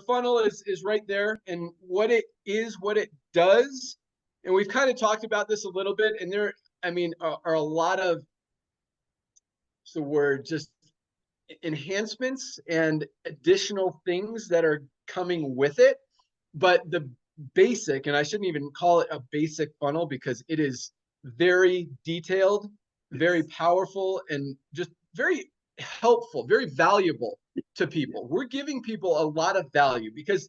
funnel is right there, and what it is, what it does. And we've kind of talked about this a little bit, and there, I mean, are a lot of, what's the word, just enhancements and additional things that are coming with it. But the basic, and I shouldn't even call it a basic funnel because it is very detailed, very powerful, and just very helpful, very valuable to people. We're giving people a lot of value because,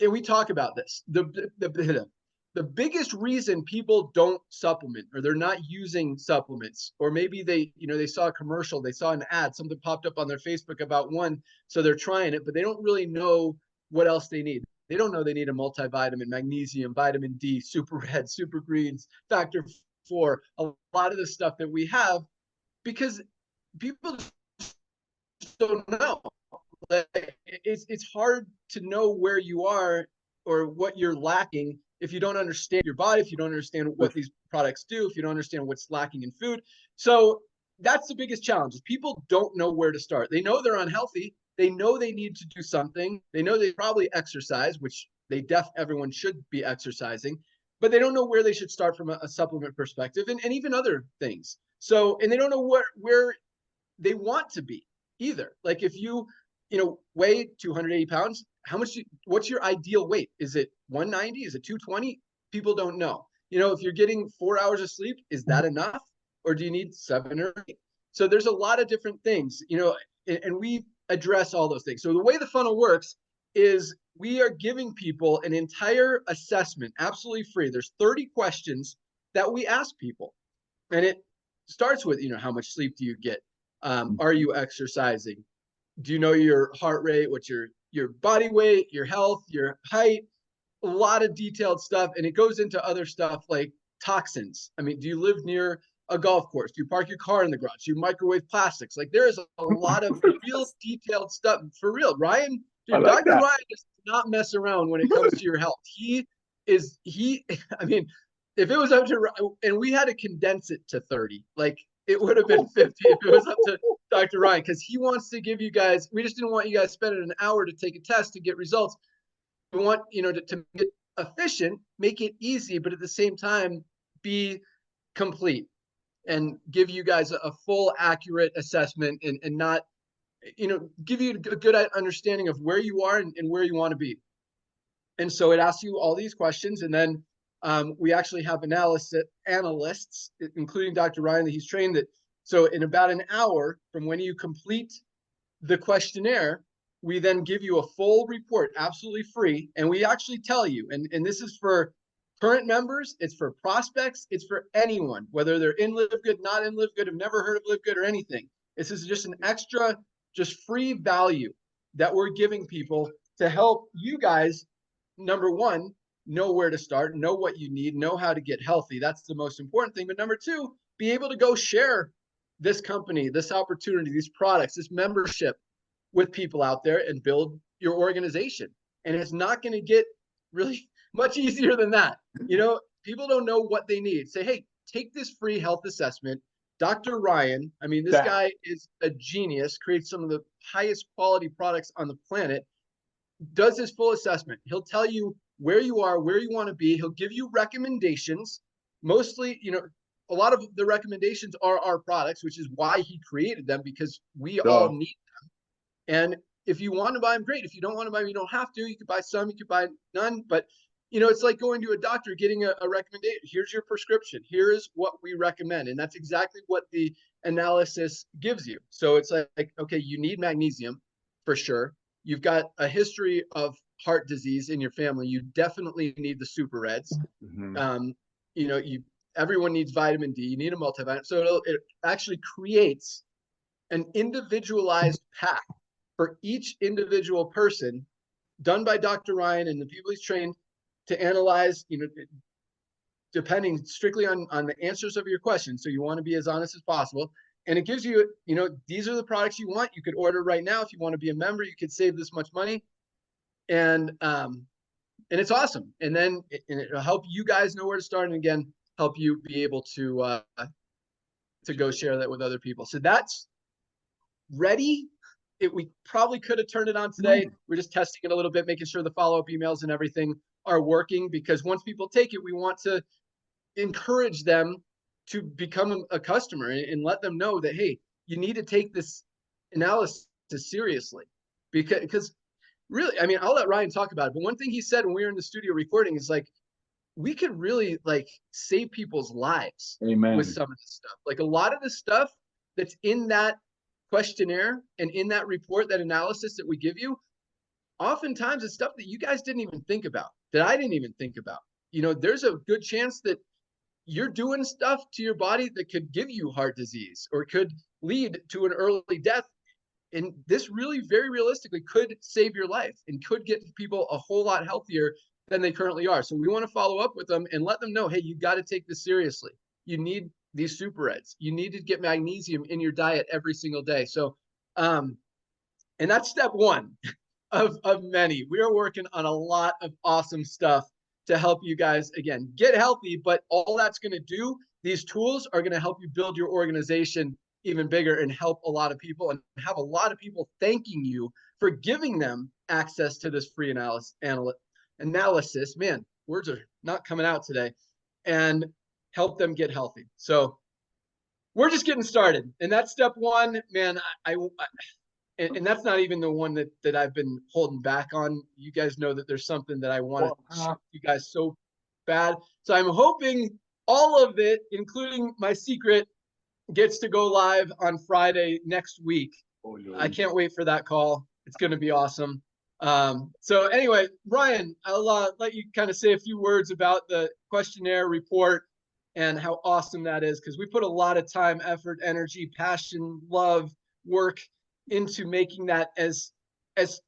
and we talk about this, the biggest reason people don't supplement, or they're not using supplements, or maybe they, you know, they saw a commercial, they saw an ad, something popped up on their Facebook about one, so they're trying it, but they don't really know what else they need. They don't know they need a multivitamin, magnesium, vitamin D, super red, super greens, factor 4, a lot of the stuff that we have, because people don't know. Like, it's hard to know where you are or what you're lacking if you don't understand your body, if you don't understand what these products do, if you don't understand what's lacking in food. So that's the biggest challenge, is people don't know where to start. They know they're unhealthy. They know they need to do something. They know they probably exercise, which everyone should be exercising, but they don't know where they should start from a supplement perspective, and even other things. So, and they don't know where they want to be either. Like if you weigh 280 pounds, what's your ideal weight? Is it 190? Is it 220? People don't know. If you're getting 4 hours of sleep, is that enough? Or do you need 7 or 8? So there's a lot of different things, and we address all those things. So the way the funnel works is we are giving people an entire assessment, absolutely free. There's 30 questions that we ask people. And it starts with, how much sleep do you get? Are you exercising? Do you know your heart rate? What's your body weight, your health, your height? A lot of detailed stuff. And it goes into other stuff like toxins. I mean, do you live near a golf course? Do you park your car in the garage? Do you microwave plastics? Like, there is a lot of real detailed stuff. For real, Ryan, dude, like Dr. Ryan does not mess around when it comes to your health. I mean, if it was up to, and we had to condense it to 30, like it would have been 50 if it was up to Dr. Ryan, because he wants to give you guys, we just didn't want you guys spending an hour to take a test to get results. We want, to get efficient, make it easy, but at the same time, be complete and give you guys a full, accurate assessment, and not, give you a good understanding of where you are and where you want to be. And so it asks you all these questions, and then we actually have analysts, including Dr. Ryan, that he's trained that. So in about an hour from when you complete the questionnaire, we then give you a full report, absolutely free. And we actually tell you, and this is for current members, it's for prospects, it's for anyone, whether they're in LiveGood, not in LiveGood, have never heard of LiveGood or anything. This is just an extra, just free value that we're giving people to help you guys, number one, know where to start, know what you need, know how to get healthy. That's the most important thing. But number two, be able to go share this company, this opportunity, these products, this membership with people out there and build your organization. And it's not going to get really much easier than that. People don't know what they need. Say, hey, take this free health assessment. Dr. Ryan, I mean, this guy is a genius, creates some of the highest quality products on the planet, does his full assessment. He'll tell you where you are, where you want to be. He'll give you recommendations. Mostly, a lot of the recommendations are our products, which is why he created them, because we all need them. And if you want to buy them, great. If you don't want to buy them, you don't have to. You could buy some, you could buy none. But, it's like going to a doctor, getting a recommendation. Here's your prescription. Here is what we recommend. And that's exactly what the analysis gives you. So it's like, okay, you need magnesium for sure. You've got a history of heart disease in your family. You definitely need the super reds. Mm-hmm. Everyone needs vitamin D. You need a multivitamin. So it actually creates an individualized path for each individual person, done by Dr. Ryan and the people he's trained to analyze, depending strictly on the answers of your questions. So you want to be as honest as possible. And it gives you, these are the products you want. You could order right now. If you want to be a member, you could save this much money. And it's awesome. And then it'll help you guys know where to start. And again, help you be able to go share that with other people. So that's ready we probably could have turned it on today. We're just testing it a little bit, making sure the follow-up emails and everything are working, because once people take it, we want to encourage them to become a customer and let them know that, hey, you need to take this analysis seriously. Because really, I mean, I'll let Ryan talk about it, but one thing he said when we were in the studio recording is like, we could really like save people's lives. Amen. With some of this stuff. Like a lot of the stuff that's in that questionnaire and in that report, that analysis that we give you, oftentimes it's stuff that you guys didn't even think about, that I didn't even think about. You know, there's a good chance that you're doing stuff to your body that could give you heart disease or could lead to an early death. And this really very realistically could save your life and could get people a whole lot healthier than they currently are. So we want to follow up with them and let them know, hey, you got to take this seriously. You need these super reds. You need to get magnesium in your diet every single day. So, and that's step one of many. We are working on a lot of awesome stuff to help you guys, again, get healthy. But all that's going to do, these tools are going to help you build your organization even bigger and help a lot of people and have a lot of people thanking you for giving them access to this free analysis. Man, words are not coming out today. And help them get healthy. So we're just getting started. And that's step one, man. And that's not even the one that I've been holding back on. You guys know that there's something that I want to show you guys so bad. So I'm hoping all of it, including my secret, gets to go live on Friday next week. I can't wait for that call. It's going to be awesome. So anyway, Ryan, I'll let you kind of say a few words about the questionnaire report and how awesome that is, because we put a lot of time, effort, energy, passion, love, work into making that as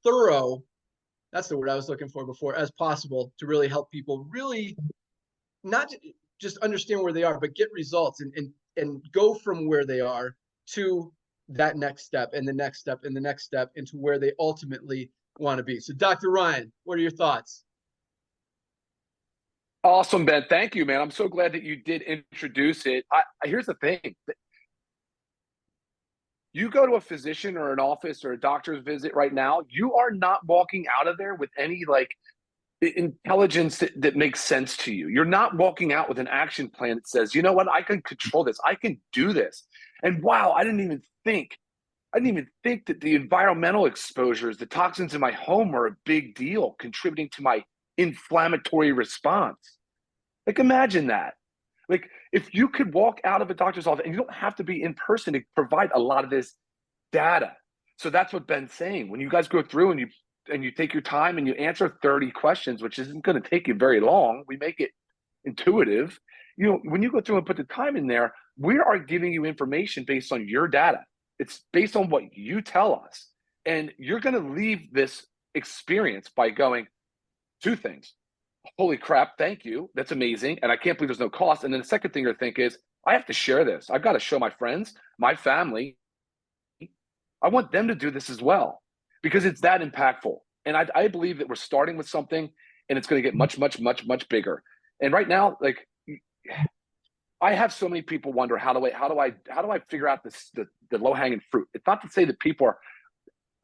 thorough, that's the word I was looking for before, as possible, to really help people really not just understand where they are, but get results and go from where they are to that next step and the next step and the next step into where they ultimately want to be. So Dr. Ryan, what are your thoughts? Awesome, Ben. Thank you, man. I'm so glad that you did introduce it. Here's the thing. You go to a physician or an office or a doctor's visit right now, you are not walking out of there with any like intelligence that makes sense to you. You're not walking out with an action plan that says, you know what, I can control this. I can do this. And wow, I didn't even think that the environmental exposures, the toxins in my home are a big deal, contributing to my inflammatory response. Like, imagine that. Like, if you could walk out of a doctor's office, and you don't have to be in person to provide a lot of this data. So that's what Ben's saying. When you guys go through and you take your time and you answer 30 questions, which isn't going to take you very long, we make it intuitive. You know, when you go through and put the time in there, we are giving you information based on your data. It's based on what you tell us. And you're going to leave this experience by going, two things. Holy crap, thank you. That's amazing. And I can't believe there's no cost. And then the second thing you're thinking is, I have to share this. I've got to show my friends, my family. I want them to do this as well, because it's that impactful. And I believe that we're starting with something and it's going to get much, much, much, much bigger. And right now, like, I have so many people wonder, how do I figure out the low hanging fruit? It's not to say that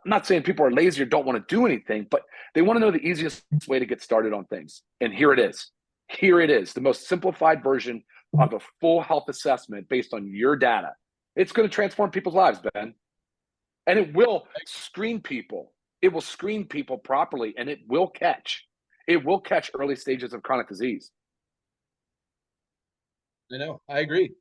I'm not saying people are lazy or don't want to do anything, but they want to know the easiest way to get started on things. And here it is. Here it is, the most simplified version of a full health assessment based on your data. It's going to transform people's lives, Ben. And it will screen people. It will screen people properly, and it will catch early stages of chronic disease. I know. I agree.